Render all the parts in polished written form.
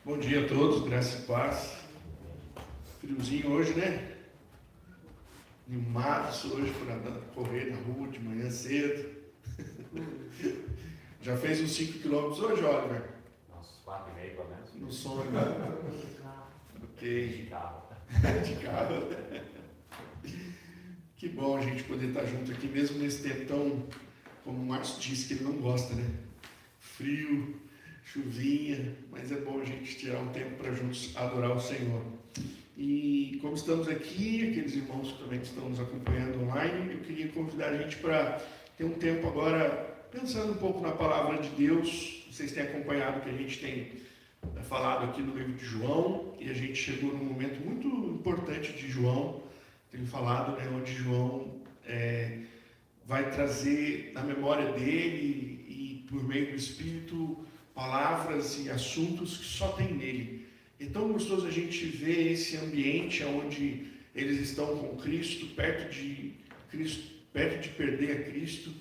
Bom dia a todos, graça e paz. Friozinho hoje, né? Animados hoje para correr na rua de manhã cedo. Já fez uns 5 quilômetros hoje, Oliver? Uns 4,5 pelo menos. No sonho. Ok. De carro. De carro. Que bom a gente poder estar junto aqui, mesmo nesse tempo tão, como o Márcio disse, que ele não gosta, né? Frio, chuvinha, mas é bom a gente tirar um tempo para juntos adorar o Senhor. E como estamos aqui, aqueles irmãos que também estão nos acompanhando online, eu queria convidar a gente para ter um tempo agora pensando um pouco na palavra de Deus. Vocês têm acompanhado o que a gente tem falado aqui no livro de João, e a gente chegou num momento muito importante de João, tem falado, né, onde João vai trazer na memória dele e por meio do Espírito palavras e assuntos que só tem nele. É tão gostoso a gente ver esse ambiente onde eles estão com Cristo, perto de perder a Cristo,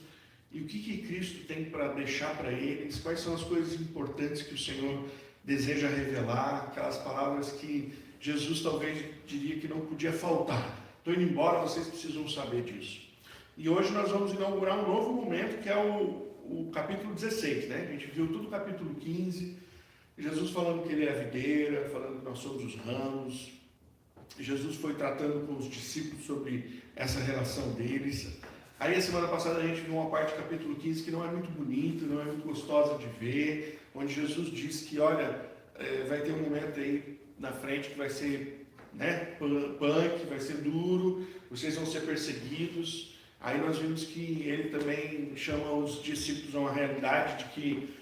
e o que Cristo tem para deixar para eles, quais são as coisas importantes que o Senhor deseja revelar, aquelas palavras que Jesus talvez diria que não podia faltar. Estou indo embora, vocês precisam saber disso. E hoje nós vamos inaugurar um novo momento, que é o capítulo 16, né? A gente viu tudo o capítulo 15, Jesus falando que ele é a videira, falando que nós somos os ramos. Jesus foi tratando com os discípulos sobre essa relação deles. Aí a semana passada a gente viu uma parte do capítulo 15 que não é muito bonita, não é muito gostosa de ver, onde Jesus diz que, olha, vai ter um momento aí na frente que vai ser, né, punk, vai ser duro, vocês vão ser perseguidos. Aí nós vimos que ele também chama os discípulos a uma realidade de que,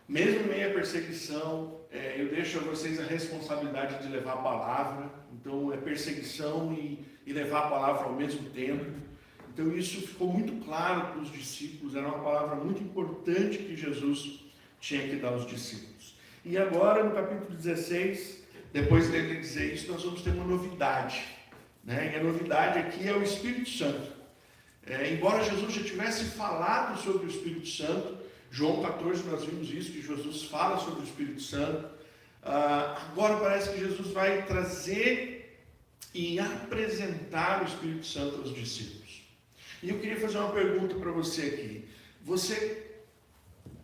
mesmo em meio à perseguição, eu deixo a vocês a responsabilidade de levar a palavra. Então é perseguição e levar a palavra ao mesmo tempo. Então isso ficou muito claro para os discípulos, era uma palavra muito importante que Jesus tinha que dar aos discípulos. E agora, no capítulo 16, depois dele dizer isso, nós vamos ter uma novidade, né? E a novidade aqui é o Espírito Santo. Embora Jesus já tivesse falado sobre o Espírito Santo, João 14 nós vimos isso, que Jesus fala sobre o Espírito Santo, agora parece que Jesus vai trazer e apresentar o Espírito Santo aos discípulos. E eu queria fazer uma pergunta para você aqui. Você,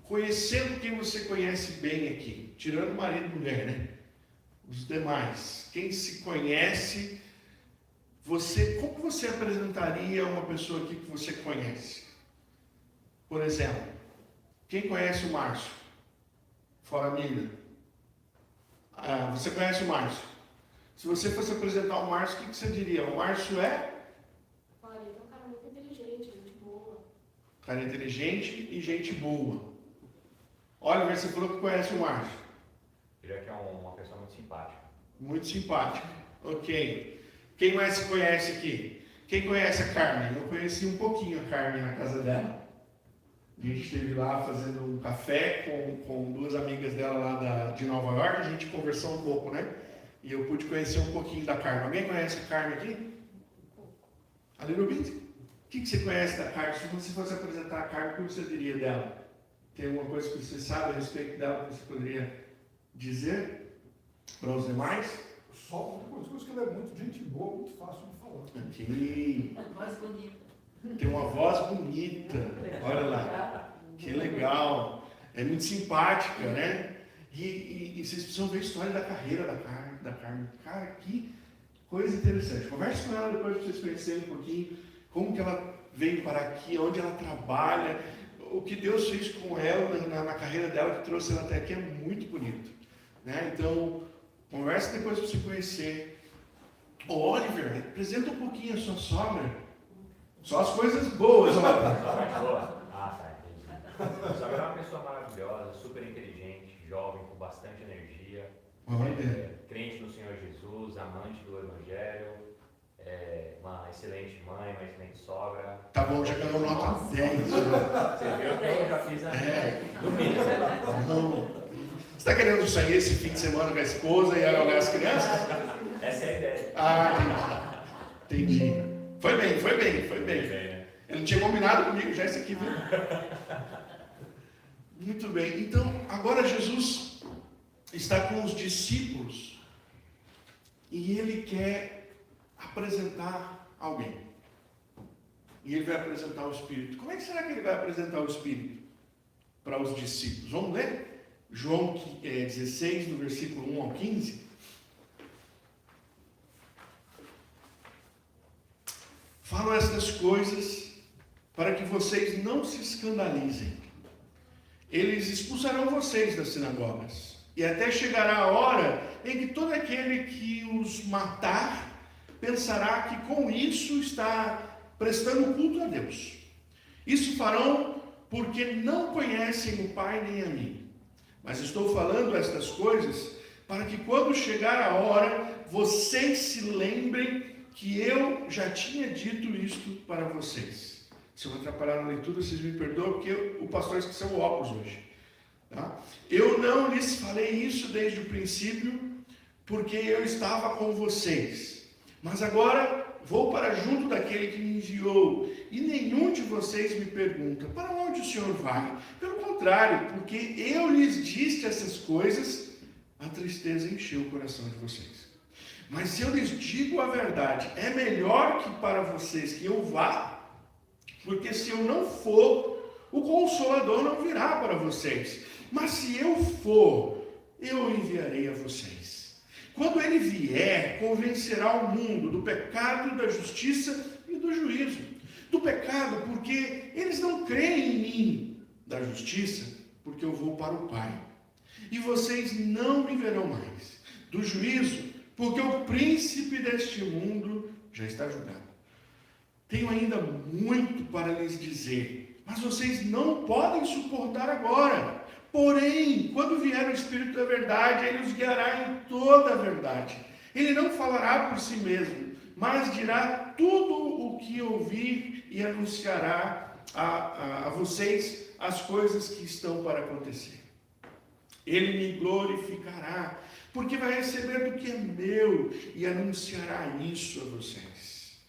conhecendo quem você conhece bem aqui, tirando marido e mulher, né? Os demais, quem se conhece, como você apresentaria uma pessoa aqui que você conhece? Por exemplo, quem conhece o Márcio? Fora a Mina. Você conhece o Márcio? Se você fosse apresentar o Márcio, o que você diria? O Márcio é? Olha, ele é um cara muito inteligente, gente boa. Cara inteligente e gente boa. Olha, você falou que conhece o Márcio. Ele é uma pessoa muito simpática. Muito simpático. Ok. Quem mais se conhece aqui? Quem conhece a Carmen? Eu conheci um pouquinho a Carmen na casa dela. A gente esteve lá fazendo um café com duas amigas dela lá de Nova York. A gente conversou um pouco, né? E eu pude conhecer um pouquinho da Carmen. Alguém conhece a Carmen aqui? A Little Bit? O que você conhece da Carmen? Se você fosse apresentar a Carmen, o que você diria dela? Tem alguma coisa que você sabe a respeito dela que você poderia dizer para os demais? Só uma coisa que ela é muito gente boa, muito fácil de falar. Aqui. Mais bonita. Tem uma voz bonita. Olha lá. Que legal. É muito simpática, né? E vocês precisam ver a história da carreira da Carmen. Cara, que coisa interessante. Converse com ela depois para vocês conhecerem um pouquinho como que ela veio para aqui, onde ela trabalha, o que Deus fez com ela na carreira dela, que trouxe ela até aqui, é muito bonito, né? Então, converse depois para você conhecer. Ô, Oliver, apresenta um pouquinho a sua sogra. Só as coisas boas, Oliver. Boa? Tá, entendi. A sogra é uma pessoa maravilhosa, super inteligente, jovem, com bastante energia. Crente no Senhor Jesus, amante do Evangelho, uma excelente mãe, uma excelente sogra. Tá bom, já ganhou nota 10. Você viu que eu já fiz no mínimo, né? Não. Você está querendo sair esse fim de semana com a esposa e olhar as crianças? Essa é a ideia. Entendi. Foi bem. Né? Ele não tinha combinado comigo já isso aqui, viu? Muito bem. Então, agora Jesus está está com os discípulos e ele quer apresentar alguém. E ele vai apresentar o Espírito. Como é que será que ele vai apresentar o Espírito para os discípulos? Vamos ler? João 16, do versículo 1 ao 15. Falo estas coisas para que vocês não se escandalizem. Eles expulsarão vocês das sinagogas. E até chegará a hora em que todo aquele que os matar pensará que com isso está prestando culto a Deus. Isso farão porque não conhecem o Pai nem a mim. Mas estou falando estas coisas para que quando chegar a hora, vocês se lembrem que eu já tinha dito isto para vocês. Se eu atrapalhar na leitura, vocês me perdoam, porque o pastor esqueceu o óculos hoje. Tá? Eu não lhes falei isso desde o princípio, porque eu estava com vocês. Mas agora vou para junto daquele que me enviou, e nenhum de vocês me pergunta, para onde o Senhor vai? Pelo contrário, porque eu lhes disse essas coisas, a tristeza encheu o coração de vocês. Mas se eu lhes digo a verdade, é melhor que para vocês que eu vá, porque se eu não for, o Consolador não virá para vocês. Mas se eu for, eu enviarei a vocês. Quando ele vier, convencerá o mundo do pecado, da justiça e do juízo. Do pecado, porque eles não creem em mim. Da justiça, porque eu vou para o Pai. E vocês não me verão mais. Do juízo, porque o príncipe deste mundo já está julgado. Tenho ainda muito para lhes dizer, mas vocês não podem suportar agora. Porém, quando vier o Espírito da verdade, ele os guiará em toda a verdade. Ele não falará por si mesmo, mas dirá tudo o que ouvir e anunciará a vocês as coisas que estão para acontecer. Ele me glorificará, porque vai receber do que é meu e anunciará isso a vocês.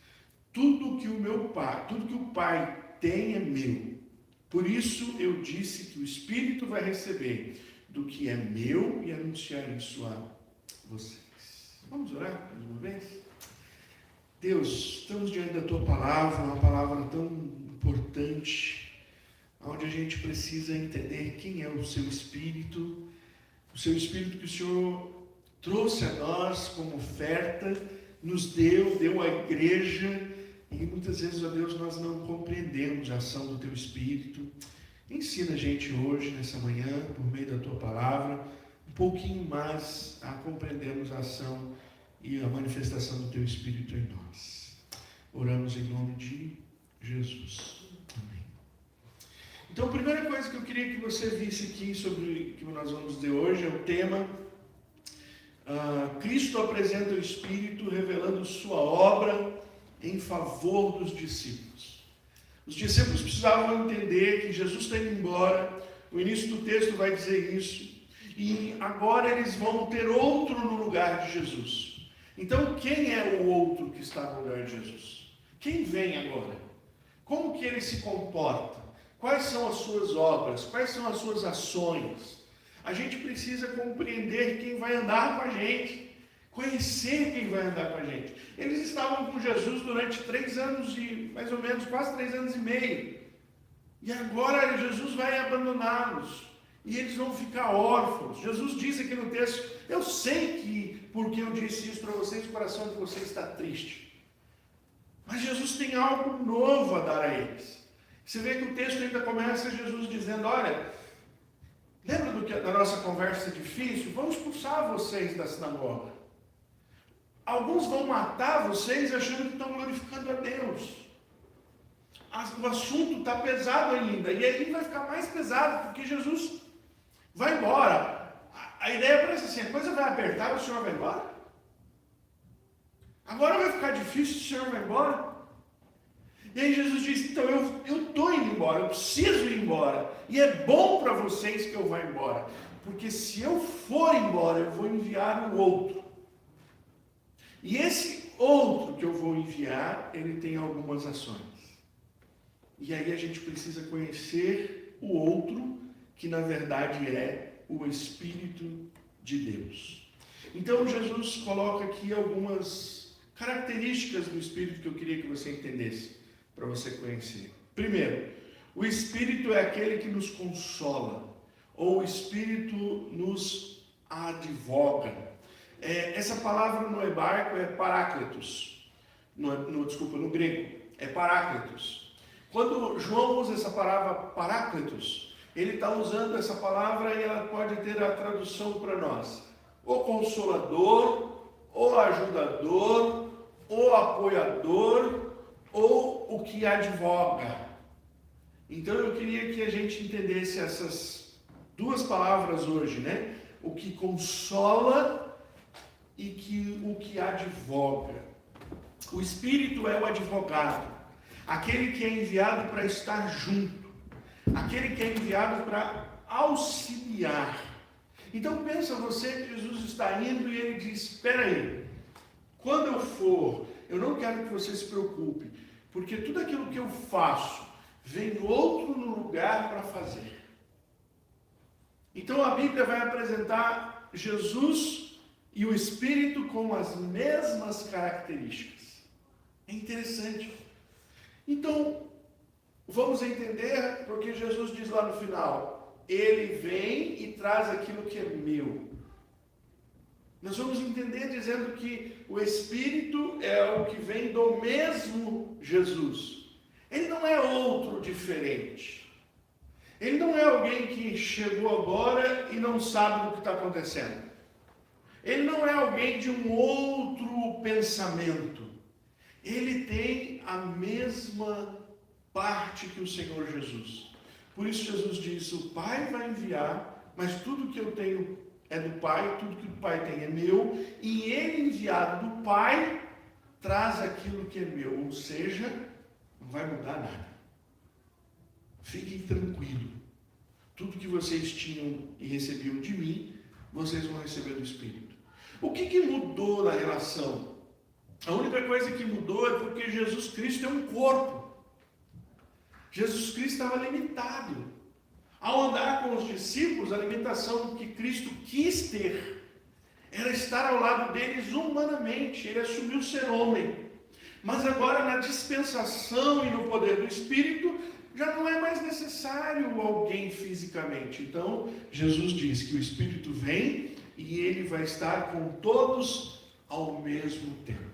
Tudo que o Pai tem é meu. Por isso eu disse que o Espírito vai receber do que é meu e anunciar isso a vocês. Vamos orar mais uma vez? Deus, estamos diante da Tua palavra, uma palavra tão importante, onde a gente precisa entender quem é o Seu Espírito que o Senhor trouxe a nós como oferta, nos deu à igreja. E muitas vezes, ó Deus, nós não compreendemos a ação do Teu Espírito. Ensina a gente hoje, nessa manhã, por meio da Tua palavra, um pouquinho mais a compreendermos a ação e a manifestação do Teu Espírito em nós. Oramos em nome de Jesus. Amém. Então, a primeira coisa que eu queria que você visse aqui sobre o que nós vamos ler hoje é o tema Cristo apresenta o Espírito revelando sua obra em favor dos discípulos. Os discípulos precisavam entender que Jesus está indo embora, o início do texto vai dizer isso, e agora eles vão ter outro no lugar de Jesus. Então, quem é o outro que está no lugar de Jesus? Quem vem agora? Como que ele se comporta? Quais são as suas obras? Quais são as suas ações? A gente precisa compreender quem vai andar com a gente. Conhecer quem vai andar com a gente. Eles estavam com Jesus durante 3 anos e, mais ou menos, quase 3 anos e meio. E agora Jesus vai abandoná-los. E eles vão ficar órfãos. Jesus diz aqui no texto, eu sei que, porque eu disse isso para vocês, o coração de vocês está triste. Mas Jesus tem algo novo a dar a eles. Você vê que o texto ainda começa Jesus dizendo, olha, lembra da nossa conversa difícil? Vamos expulsar vocês da sinagoga. Alguns vão matar vocês achando que estão glorificando a Deus. O assunto está pesado ainda. E aí vai ficar mais pesado, porque Jesus vai embora. A ideia parece assim, a coisa vai apertar e o Senhor vai embora? Agora vai ficar difícil, o Senhor vai embora? E aí Jesus diz, então eu estou indo embora, eu preciso ir embora. E é bom para vocês que eu vá embora. Porque se eu for embora, eu vou enviar o outro. E esse outro que eu vou enviar, ele tem algumas ações. E aí a gente precisa conhecer o outro, que na verdade é o Espírito de Deus. Então Jesus coloca aqui algumas características do Espírito que eu queria que você entendesse, para você conhecer. Primeiro, o Espírito é aquele que nos consola, ou o Espírito nos advoga. Essa palavra no hebraico é paráclitos, no grego é paráclitos. Quando João usa essa palavra paráclitos, ele está usando essa palavra e ela pode ter a tradução para nós: o consolador, o ajudador, o apoiador, ou o que advoga. Então eu queria que a gente entendesse essas duas palavras hoje, né? O que consola e o que advoga. O Espírito é o advogado, aquele que é enviado para estar junto, aquele que é enviado para auxiliar. Então pensa você que Jesus está indo e ele diz: espera aí, quando eu for, eu não quero que você se preocupe, porque tudo aquilo que eu faço, vem outro no lugar para fazer. Então a Bíblia vai apresentar Jesus e o Espírito com as mesmas características. É interessante. Então, vamos entender, porque Jesus diz lá no final: ele vem e traz aquilo que é meu. Nós vamos entender dizendo que o Espírito é o que vem do mesmo Jesus. Ele não é outro diferente. Ele não é alguém que chegou agora e não sabe do que está acontecendo. Ele não é alguém de um outro pensamento. Ele tem a mesma parte que o Senhor Jesus. Por isso Jesus disse: o Pai vai enviar, mas tudo que eu tenho é do Pai, tudo que o Pai tem é meu, e ele, enviado do Pai, traz aquilo que é meu. Ou seja, não vai mudar nada. Fiquem tranquilos. Tudo que vocês tinham e recebiam de mim, vocês vão receber do Espírito. O que mudou na relação? A única coisa que mudou é porque Jesus Cristo é um corpo. Jesus Cristo estava limitado. Ao andar com os discípulos, a limitação que Cristo quis ter era estar ao lado deles humanamente. Ele assumiu ser homem. Mas agora, na dispensação e no poder do Espírito, já não é mais necessário alguém fisicamente. Então, Jesus diz que o Espírito vem e ele vai estar com todos ao mesmo tempo.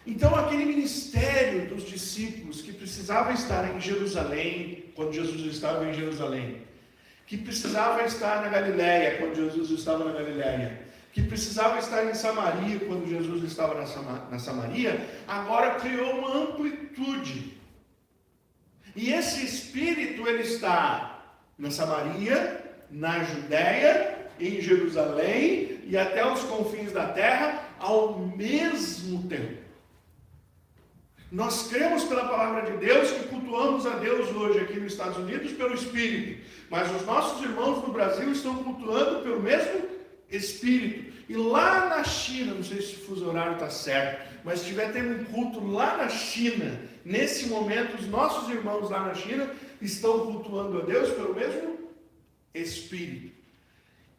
Então, aquele ministério dos discípulos que precisava estar em Jerusalém, quando Jesus estava em Jerusalém, que precisava estar na Galileia, quando Jesus estava na Galileia, que precisava estar em Samaria, quando Jesus estava na Samaria, agora criou uma amplitude. E esse Espírito, ele está na Samaria, na Judéia, em Jerusalém e até os confins da terra ao mesmo tempo. Nós cremos pela palavra de Deus que cultuamos a Deus hoje aqui nos Estados Unidos pelo Espírito, mas os nossos irmãos no Brasil estão cultuando pelo mesmo Espírito. E lá na China, não sei se o fuso horário está certo, mas se estiver tendo um culto lá na China, nesse momento, os nossos irmãos lá na China estão cultuando a Deus pelo mesmo Espírito.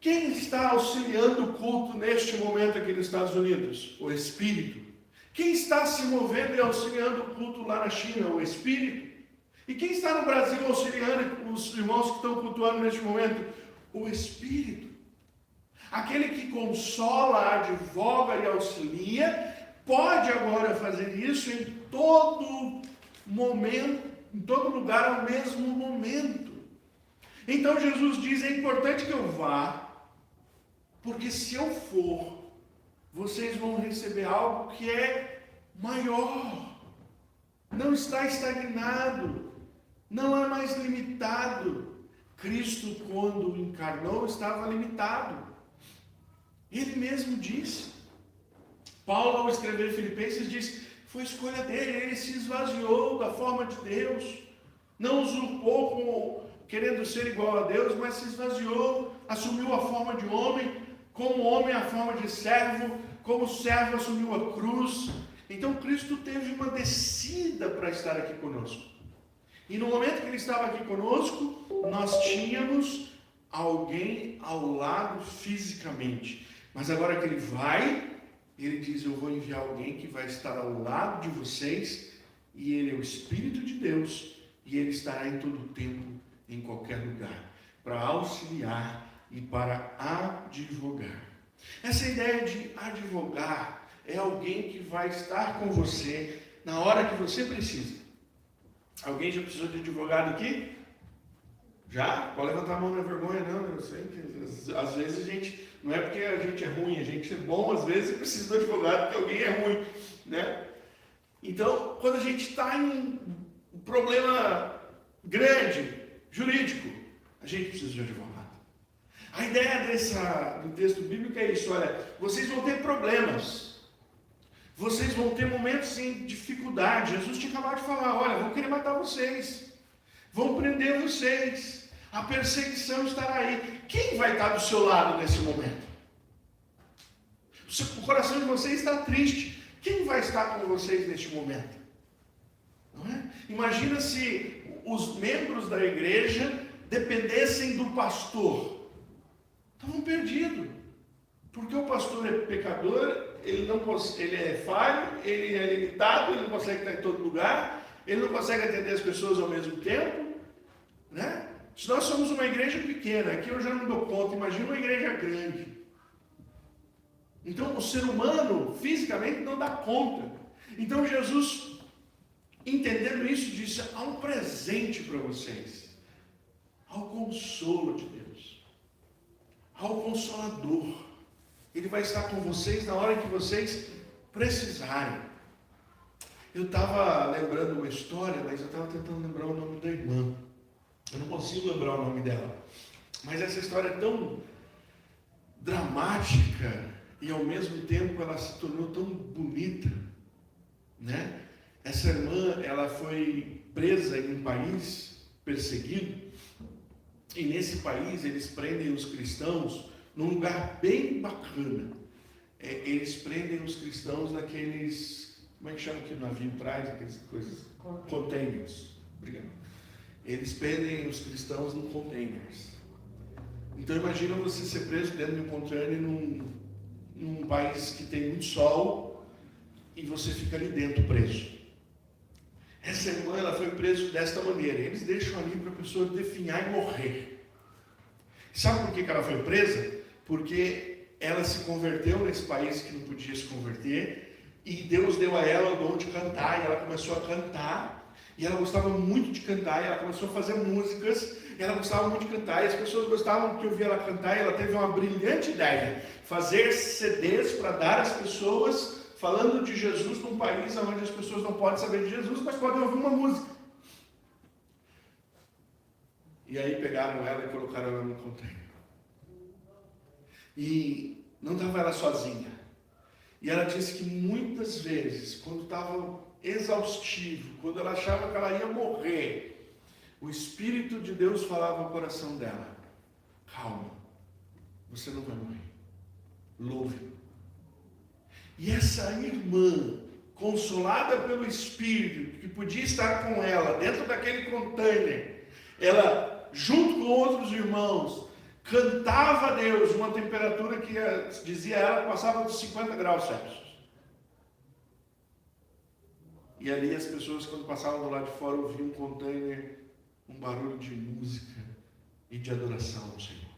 Quem está auxiliando o culto neste momento aqui nos Estados Unidos? O Espírito. Quem está se movendo e auxiliando o culto lá na China? O Espírito. E quem está no Brasil auxiliando os irmãos que estão cultuando neste momento? O Espírito. Aquele que consola, advoga e auxilia, pode agora fazer isso em todo momento, em todo lugar ao mesmo momento. Então Jesus diz: é importante que eu vá, porque se eu for, vocês vão receber algo que é maior. Não está estagnado, não é mais limitado. Cristo, quando encarnou, estava limitado. Ele mesmo disse. Paulo, ao escrever Filipenses, diz: foi escolha dele, ele se esvaziou da forma de Deus, não usurpou como querendo ser igual a Deus, mas se esvaziou, assumiu a forma de homem, como homem a forma de servo, como servo assumiu a cruz. Então Cristo teve uma descida para estar aqui conosco. E no momento que ele estava aqui conosco, nós tínhamos alguém ao lado fisicamente. Mas agora que ele vai, ele diz: eu vou enviar alguém que vai estar ao lado de vocês, e ele é o Espírito de Deus, e ele estará em todo o tempo, em qualquer lugar, para auxiliar e para advogar. Essa ideia de advogar é alguém que vai estar com você na hora que você precisa. Alguém já precisou de advogado aqui? Já? Pode levantar a mão, não é vergonha não, eu sei que às vezes a gente, não é porque a gente é ruim, a gente é bom, às vezes precisa de advogado porque alguém é ruim, né? Então, quando a gente está em um problema grande, jurídico, a gente precisa de advogado. A ideia do texto bíblico é isso: olha, vocês vão ter problemas, vocês vão ter momentos em dificuldade. Jesus tinha acabado de falar: olha, vão querer matar vocês, vão prender vocês, a perseguição estará aí. Quem vai estar do seu lado nesse momento? O coração de vocês está triste. Quem vai estar com vocês neste momento? Não é? Imagina se os membros da igreja dependessem do pastor. Estavam perdidos. Porque o pastor é pecador, ele é falho, ele é limitado, ele não consegue estar em todo lugar, ele não consegue atender as pessoas ao mesmo tempo, né? Se nós somos uma igreja pequena, aqui eu já não dou conta, imagina uma igreja grande. Então, o ser humano, fisicamente, não dá conta. Então, Jesus, entendendo isso, disse: há um presente para vocês. Há o consolo de Deus. Há o Consolador. Ele vai estar com vocês na hora que vocês precisarem. Eu estava lembrando uma história, mas eu estava tentando lembrar o nome da irmã. Eu não consigo lembrar o nome dela. Mas essa história é tão dramática, e ao mesmo tempo ela se tornou tão bonita, né? Essa irmã, ela foi presa em um país perseguido, e nesse país eles prendem os cristãos num lugar bem bacana. Eles prendem os cristãos naqueles, como é que chama que o navio traz, aquelas coisas? Containers. Obrigado. Eles prendem os cristãos em containers. Então imagina você ser preso dentro de um container num país que tem muito sol, e você fica ali dentro preso. Essa irmã, ela foi presa desta maneira. Eles deixam ali para a pessoa definhar e morrer. Sabe por que ela foi presa? Porque ela se converteu nesse país que não podia se converter, e Deus deu a ela o dom de cantar, e ela começou a cantar, e ela gostava muito de cantar, e ela começou a fazer músicas, e ela gostava muito de cantar, e as pessoas gostavam de ouvir ela cantar, e ela teve uma brilhante ideia: fazer CDs para dar às pessoas, falando de Jesus num país onde as pessoas não podem saber de Jesus, mas podem ouvir uma música. E aí pegaram ela e colocaram ela no container. E não estava ela sozinha. E ela disse que muitas vezes, quando estava exaustivo, quando ela achava que ela ia morrer, o Espírito de Deus falava ao coração dela: calma, você não vai morrer, louve. E essa irmã, consolada pelo Espírito, que podia estar com ela dentro daquele container, ela, junto com outros irmãos, cantava a Deus uma temperatura que, dizia ela, passava dos 50 graus Celsius. E ali as pessoas, quando passavam do lado de fora, ouviam um container, um barulho de música e de adoração ao Senhor.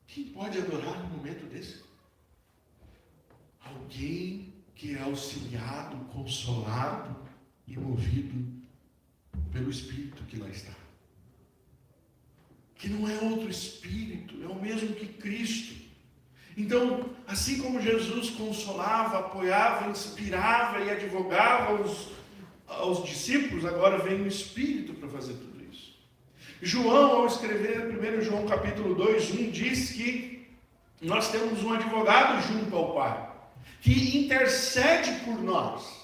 Quem pode adorar num momento desse? Alguém que é auxiliado, consolado e movido pelo Espírito que lá está. Que não é outro Espírito, é o mesmo que Cristo. Então, assim como Jesus consolava, apoiava, inspirava e advogava aos discípulos, agora vem o Espírito para fazer tudo isso. João, ao escrever 1 João capítulo 2, 1, diz que nós temos um advogado junto ao Pai, que intercede por nós.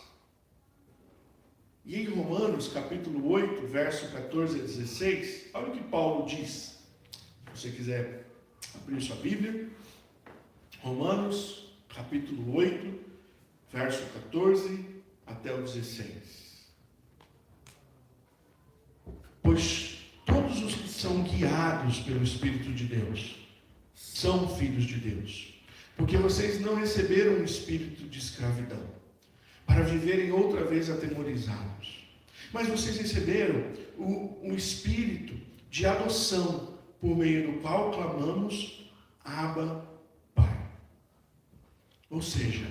E em Romanos capítulo 8, verso 14 a 16, olha o que Paulo diz. Se você quiser abrir sua Bíblia, Romanos capítulo 8, verso 14 até o 16. Pois todos os que são guiados pelo Espírito de Deus são filhos de Deus. Porque vocês não receberam um espírito de escravidão para viverem outra vez atemorizados. Mas vocês receberam um espírito de adoção, por meio do qual clamamos, Abba, Pai. Ou seja,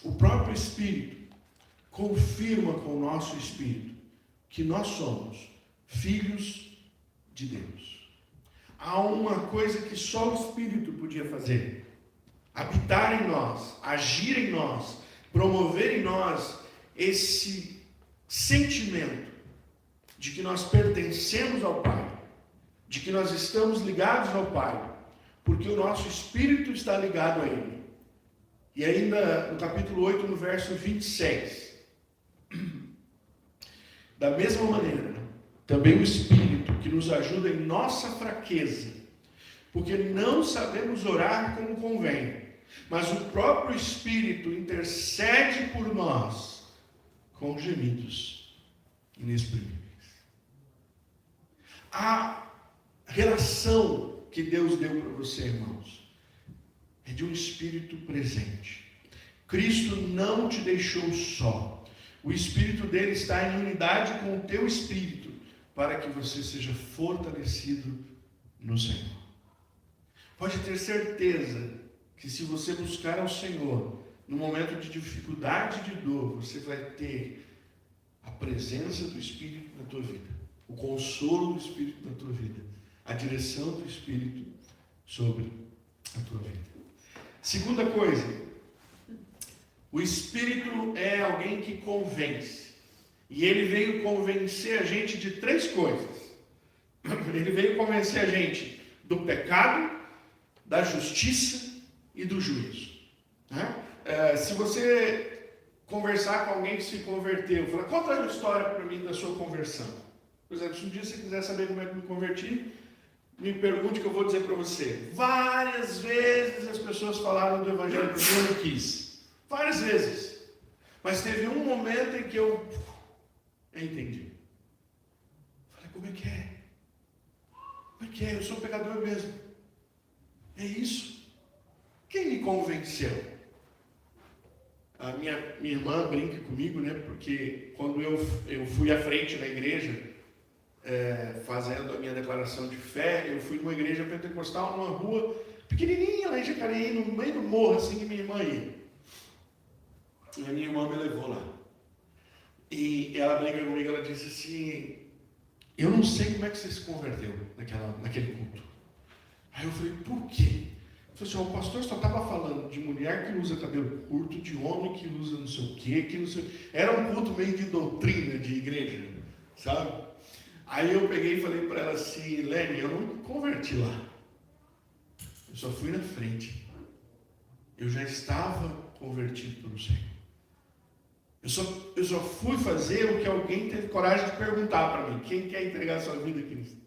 o próprio Espírito confirma com o nosso espírito que nós somos filhos de Deus. Há uma coisa que só o Espírito podia fazer: habitar em nós, agir em nós, promover em nós esse sentimento de que nós pertencemos ao Pai, de que nós estamos ligados ao Pai, porque o nosso espírito está ligado a Ele. E ainda no capítulo 8, no verso 26, da mesma maneira, também o Espírito que nos ajuda em nossa fraqueza, porque não sabemos orar como convém, mas o próprio Espírito intercede por nós com gemidos inexprimíveis. A relação que Deus deu para você, irmãos, é de um Espírito presente. Cristo não te deixou só. O Espírito dele está em unidade com o teu Espírito, para que você seja fortalecido no Senhor. Pode ter certeza que se você buscar ao Senhor, no momento de dificuldade e de dor, você vai ter a presença do Espírito na tua vida, o consolo do Espírito na tua vida, a direção do Espírito sobre a tua vida. Segunda coisa, o Espírito é alguém que convence. E ele veio convencer a gente de três coisas. Ele veio convencer a gente do pecado, da justiça e do juízo. Se você conversar com alguém que se converteu, falar, conta a história para mim da sua conversão. Por exemplo, se um dia você quiser saber como é que eu me converti, me pergunte que eu vou dizer para você. Várias vezes as pessoas falaram do Evangelho para mim, eu não quis. Várias vezes. Mas teve um momento em que eu entendi. Falei, como é que é? Como é que é? Eu sou pecador mesmo. É isso. Quem me convenceu? A minha irmã brinca comigo, né? Porque quando eu fui à frente na igreja, fazendo a minha declaração de fé, eu fui numa igreja pentecostal, numa rua pequenininha lá em Jacareí, no meio do morro, assim, que minha irmã ia. E a minha irmã me levou lá. E ela brinca comigo, ela disse assim, eu não sei como é que você se converteu naquele culto. Aí eu falei, por quê? Ele falou assim, o pastor só estava falando de mulher que usa cabelo curto, de homem que usa não sei o quê, que não sei... Era um culto meio de doutrina de igreja, sabe? Aí eu peguei e falei para ela assim, Lene, eu não me converti lá. Eu só fui na frente. Eu já estava convertido pelo Senhor. Eu só fui fazer o que alguém teve coragem de perguntar para mim. Quem quer entregar a sua vida a Cristo?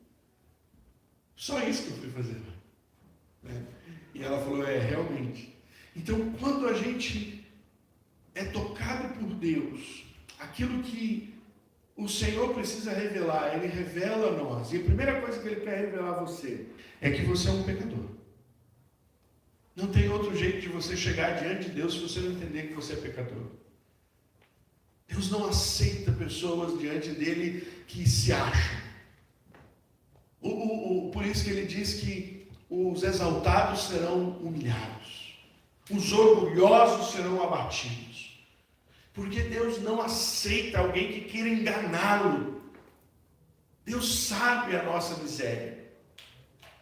Só isso que eu fui fazer. E ela falou, realmente. Então, quando a gente é tocado por Deus, aquilo que o Senhor precisa revelar, Ele revela a nós. E a primeira coisa que Ele quer revelar a você é que você é um pecador. Não tem outro jeito de você chegar diante de Deus se você não entender que você é pecador. Deus não aceita pessoas diante dele que se acham. Por isso que ele diz que os exaltados serão humilhados, os orgulhosos serão abatidos. Porque Deus não aceita alguém que queira enganá-lo. Deus sabe a nossa miséria.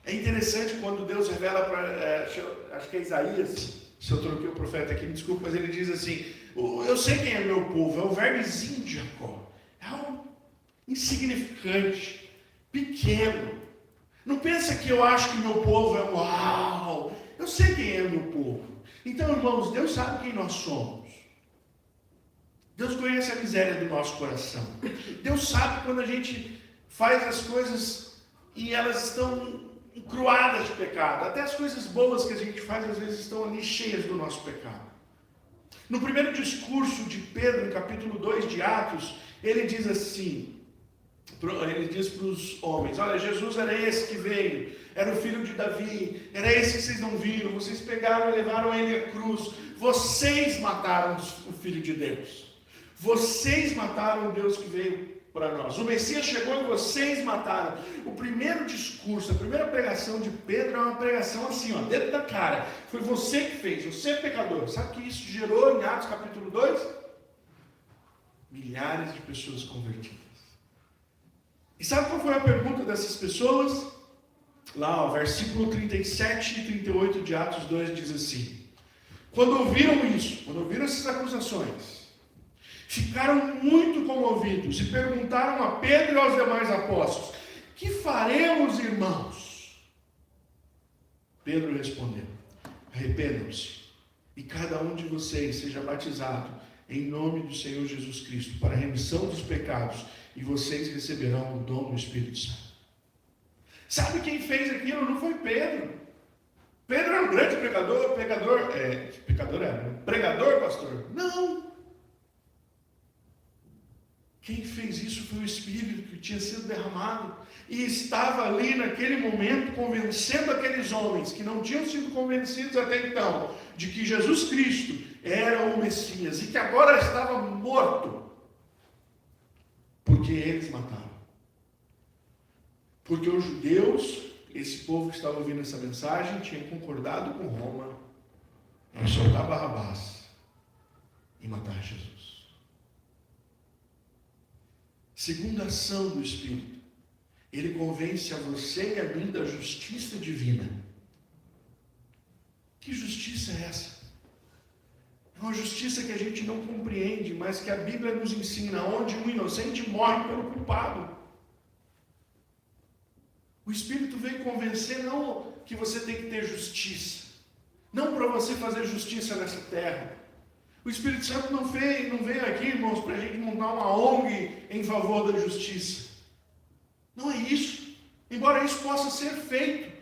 É interessante quando Deus revela para, acho que é Isaías, se eu troquei o profeta aqui, me desculpa, mas ele diz assim, eu sei quem é meu povo, é o vermezinho de Jacó. É algo insignificante, pequeno. Não pensa que eu acho que meu povo é uau. Eu sei quem é meu povo. Então, irmãos, Deus sabe quem nós somos. Deus conhece a miséria do nosso coração. Deus sabe quando a gente faz as coisas e elas estão encruadas de pecado. Até as coisas boas que a gente faz, às vezes, estão ali cheias do nosso pecado. No primeiro discurso de Pedro, no capítulo 2 de Atos, ele diz assim, Ele diz para os homens: olha, Jesus era esse que veio, era o filho de Davi, era esse que vocês não viram, vocês pegaram e levaram ele à cruz, vocês mataram o Filho de Deus, vocês mataram o Deus que veio para nós, o Messias chegou e vocês mataram. O primeiro discurso, a primeira pregação de Pedro é uma pregação assim, ó, dentro da cara, foi você que fez, você é pecador. Sabe o que isso gerou em Atos capítulo 2? Milhares de pessoas convertidas. E sabe qual foi a pergunta dessas pessoas? Lá, ó, versículo 37 e 38 de Atos 2 diz assim: quando ouviram isso, quando ouviram essas acusações, ficaram muito comovidos e perguntaram a Pedro e aos demais apóstolos: que faremos, irmãos? Pedro respondeu: arrependam-se e cada um de vocês seja batizado em nome do Senhor Jesus Cristo para a remissão dos pecados, e vocês receberão o dom do Espírito Santo. Sabe quem fez aquilo? Não foi Pedro. Pedro era um grande pregador, pastor? Não. Quem fez isso foi o Espírito que tinha sido derramado e estava ali naquele momento convencendo aqueles homens que não tinham sido convencidos até então de que Jesus Cristo era o Messias e que agora estava morto, porque eles mataram. Porque os judeus, esse povo que estava ouvindo essa mensagem, tinha concordado com Roma em soltar Barrabás e matar Jesus. Segunda ação do Espírito, ele convence a você e a mim da justiça divina. Que justiça é essa? É uma justiça que a gente não compreende, mas que a Bíblia nos ensina, onde um inocente morre pelo culpado. O Espírito vem convencer não que você tem que ter justiça, não para você fazer justiça nessa terra. O Espírito Santo não veio aqui, irmãos, para a gente montar uma ONG em favor da justiça. Não é isso, embora isso possa ser feito.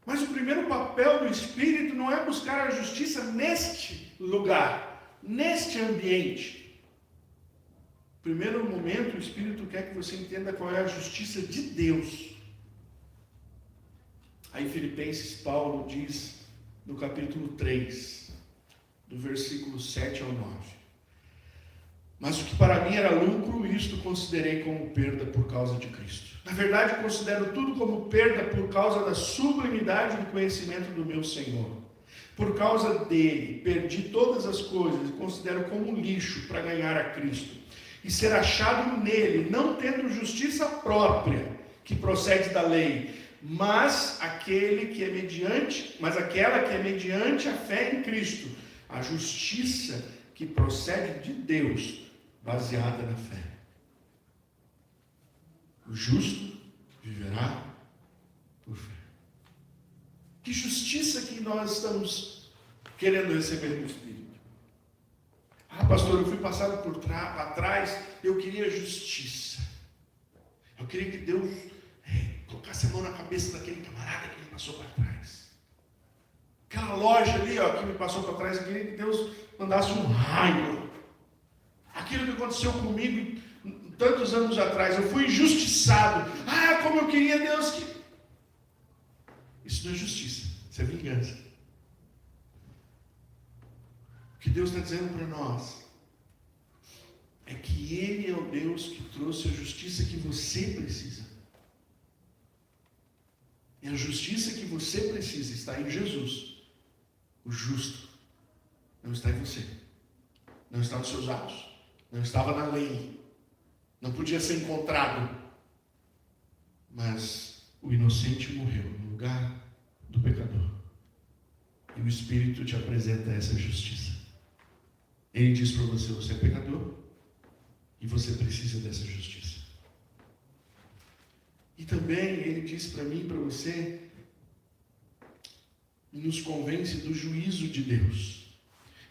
Mas o primeiro papel do Espírito não é buscar a justiça neste lugar, neste ambiente. No primeiro momento, o Espírito quer que você entenda qual é a justiça de Deus. Aí Filipenses, Paulo diz no capítulo 3, do versículo 7 ao 9: mas o que para mim era lucro, isto considerei como perda por causa de Cristo. Na verdade, considero tudo como perda por causa da sublimidade do conhecimento do meu Senhor. Por causa dele, perdi todas as coisas e considero como lixo para ganhar a Cristo e ser achado nele, não tendo justiça própria, que procede da lei, mas aquela que é mediante a fé em Cristo, a justiça que procede de Deus, baseada na fé. O justo viverá por fé. Que justiça que nós estamos querendo receber do Espírito? Ah, pastor, eu fui passado por trás, eu queria justiça. Eu queria que Deus colocasse a mão na cabeça daquele camarada que me passou para trás. Aquela loja ali, ó, que me passou para trás, eu queria que Deus mandasse um raio. Aquilo que aconteceu comigo tantos anos atrás, eu fui injustiçado. Ah, como eu queria Deus que... Isso não é justiça, isso é vingança. O que Deus está dizendo para nós é que Ele é o Deus que trouxe a justiça que você precisa. E a justiça que você precisa está em Jesus. O justo não está em você, não está nos seus atos, não estava na lei, não podia ser encontrado, mas o inocente morreu no lugar do pecador, e o Espírito te apresenta essa justiça. Ele diz para você: você é pecador e você precisa dessa justiça. E também ele diz para mim e para você, e nos convence do juízo de Deus,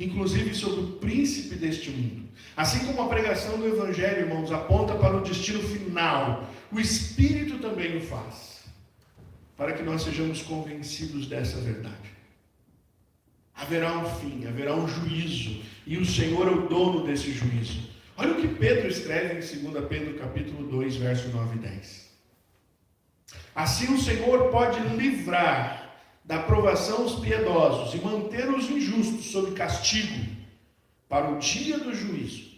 inclusive sobre o príncipe deste mundo. Assim como a pregação do Evangelho, irmãos, aponta para o destino final, o Espírito também o faz, para que nós sejamos convencidos dessa verdade. Haverá um fim, haverá um juízo, e o Senhor é o dono desse juízo. Olha o que Pedro escreve em 2 Pedro capítulo 2, verso 9 e 10. Assim o Senhor pode livrar da provação os piedosos e manter os injustos sob castigo para o dia do juízo,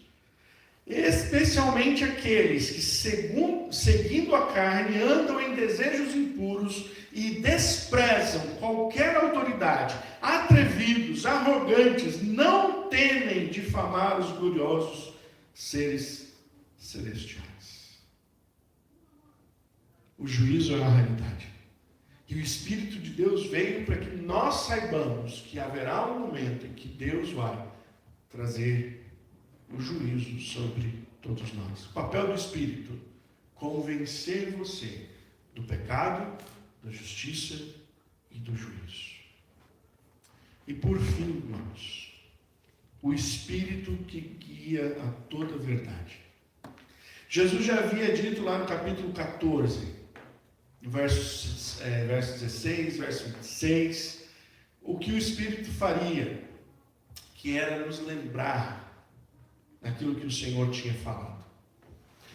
especialmente aqueles que, seguindo a carne, andam em desejos impuros e desprezam qualquer autoridade, atrevidos, arrogantes, não temem difamar os gloriosos seres celestiais. O juízo é uma realidade. E o Espírito de Deus veio para que nós saibamos que haverá um momento em que Deus vai trazer o juízo sobre todos nós. O papel do Espírito: convencer você do pecado, da justiça e do juízo. E por fim, irmãos, o Espírito que guia a toda a verdade. Jesus já havia dito lá no capítulo 14, verso 16, verso 26, o que o Espírito faria, que era nos lembrar daquilo que o Senhor tinha falado.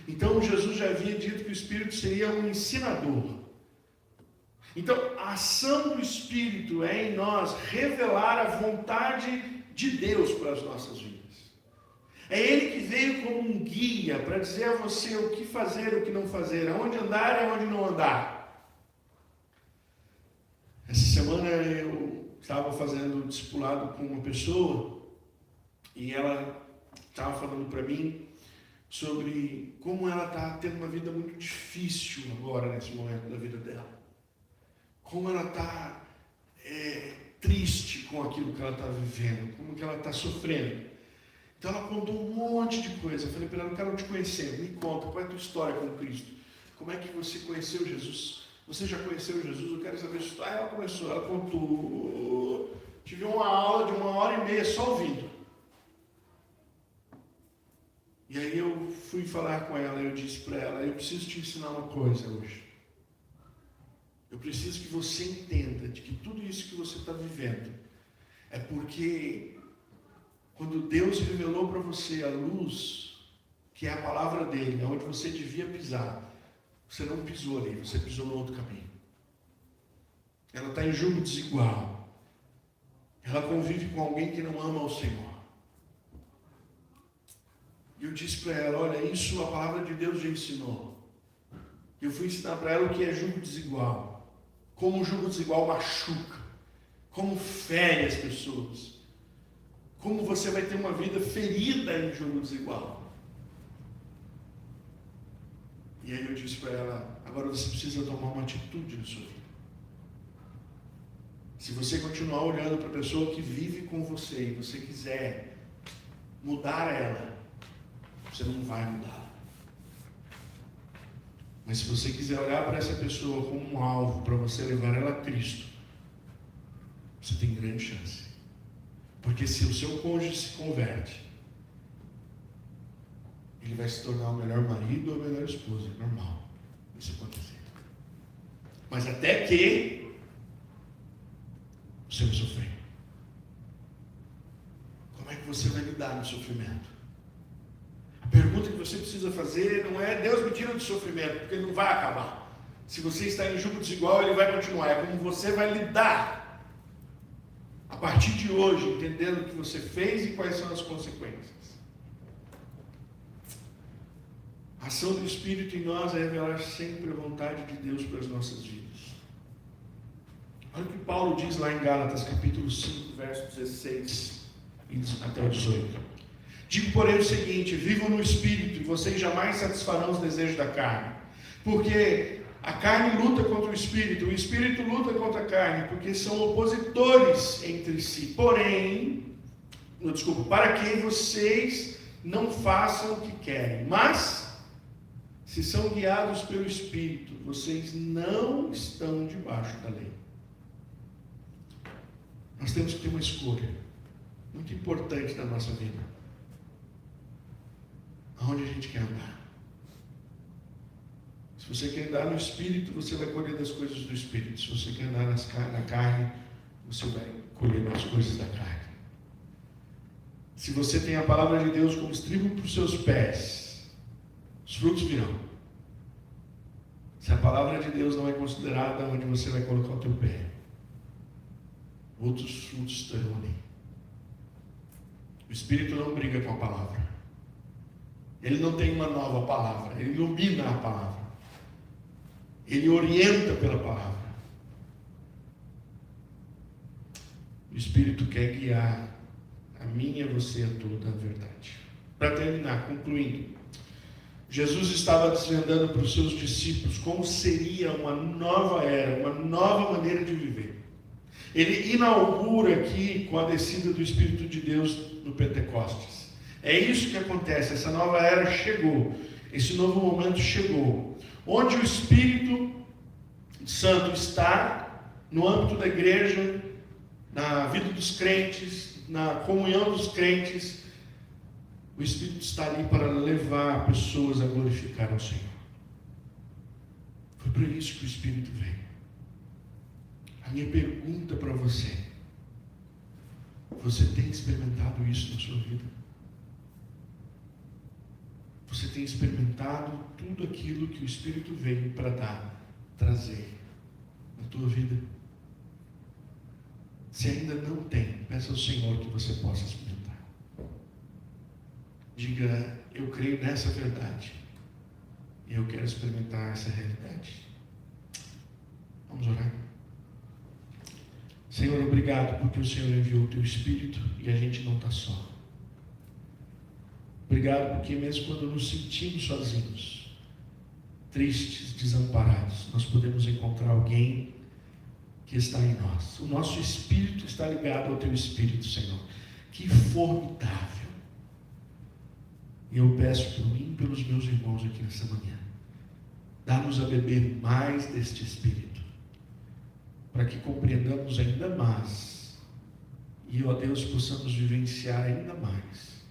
Então Jesus já havia dito que o Espírito seria um ensinador. Então a ação do Espírito é em nós revelar a vontade de Deus para as nossas vidas. É Ele que veio como um guia para dizer a você o que fazer, o que não fazer, aonde andar e aonde não andar. Essa semana eu estava fazendo um discipulado com uma pessoa e ela estava falando para mim sobre como ela está tendo uma vida muito difícil agora, nesse momento da vida dela. Como ela está triste com aquilo que ela está vivendo, como que ela está sofrendo. Então ela contou um monte de coisa. Eu falei para ela: eu quero te conhecer, me conta, qual é a tua história com Cristo? Como é que você conheceu Jesus? Você já conheceu Jesus? Eu quero saber a sua história. Ela começou, ela contou. Tive uma aula de 1h30 só ouvindo. E aí eu fui falar com ela, eu disse para ela: eu preciso te ensinar uma coisa hoje. Eu preciso que você entenda de que tudo isso que você está vivendo é porque quando Deus revelou para você a luz, que é a palavra dele, onde você devia pisar, você não pisou ali, você pisou no outro caminho. Ela está em julgo desigual. Ela convive com alguém que não ama o Senhor. E eu disse para ela: olha, isso a palavra de Deus já ensinou. Eu fui ensinar para ela o que é julgo desigual. Como o julgo desigual machuca. Como fere as pessoas. Como você vai ter uma vida ferida em julgo desigual. E aí eu disse para ela: agora você precisa tomar uma atitude na sua vida. Se você continuar olhando para a pessoa que vive com você e você quiser mudar ela, você não vai mudar. Mas se você quiser olhar para essa pessoa como um alvo para você levar ela a Cristo, você tem grande chance. Porque se o seu cônjuge se converte, ele vai se tornar o melhor marido ou a melhor esposa. É normal isso acontecer. Mas até que você vai sofrer. Como é que você vai lidar no sofrimento? A pergunta que você precisa fazer não é: Deus me tira do sofrimento, porque ele não vai acabar. Se você está em julgo desigual, ele vai continuar. É como você vai lidar a partir de hoje, entendendo o que você fez e quais são as consequências. A ação do Espírito em nós é revelar sempre a vontade de Deus para as nossas vidas. Olha o que Paulo diz lá em Gálatas, capítulo 5, verso 16 até o 18. Digo, porém, o seguinte: vivam no Espírito e vocês jamais satisfarão os desejos da carne. Porque a carne luta contra o Espírito luta contra a carne, porque são opositores entre si. Para que vocês não façam o que querem. Mas, se são guiados pelo Espírito, vocês não estão debaixo da lei. Nós temos que ter uma escolha muito importante na nossa vida. Aonde a gente quer andar? Se você quer andar no Espírito, você vai colher das coisas do Espírito. Se você quer andar na carne, você vai colher das coisas da carne. Se você tem a palavra de Deus como estribo para os seus pés, os frutos virão. Se a palavra de Deus não é considerada onde você vai colocar o teu pé, outros frutos estarão ali. O Espírito não briga com a palavra. Ele não tem uma nova palavra. Ele ilumina a palavra. Ele orienta pela palavra. O Espírito quer guiar a mim e a você a toda a verdade. Para terminar, concluindo, Jesus estava desvendando para os seus discípulos como seria uma nova era, uma nova maneira de viver. Ele inaugura aqui com a descida do Espírito de Deus no Pentecostes. É isso que acontece, essa nova era chegou, esse novo momento chegou, onde o Espírito Santo está no âmbito da igreja, na vida dos crentes, na comunhão dos crentes. O Espírito está ali para levar pessoas a glorificar ao Senhor. Foi por isso que o Espírito veio. A minha pergunta para você: você tem experimentado isso na sua vida? Você tem experimentado tudo aquilo que o Espírito veio para trazer na tua vida? Se ainda não tem, peça ao Senhor que você possa experimentar. Diga: eu creio nessa verdade e eu quero experimentar essa realidade. Vamos orar. Senhor, obrigado porque o Senhor enviou o teu Espírito e a gente não está só. Obrigado porque mesmo quando nos sentimos sozinhos, tristes, desamparados, nós podemos encontrar alguém que está em nós. O nosso espírito está ligado ao teu Espírito, Senhor. Que formidável! E eu peço por mim e pelos meus irmãos aqui nessa manhã, dá-nos a beber mais deste Espírito, para que compreendamos ainda mais e, ó Deus, possamos vivenciar ainda mais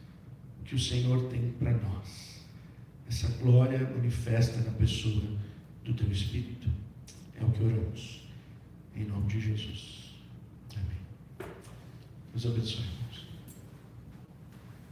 o que o Senhor tem para nós. Essa glória manifesta na pessoa do teu Espírito. É o que oramos, em nome de Jesus. Amém. Deus abençoe, irmãos.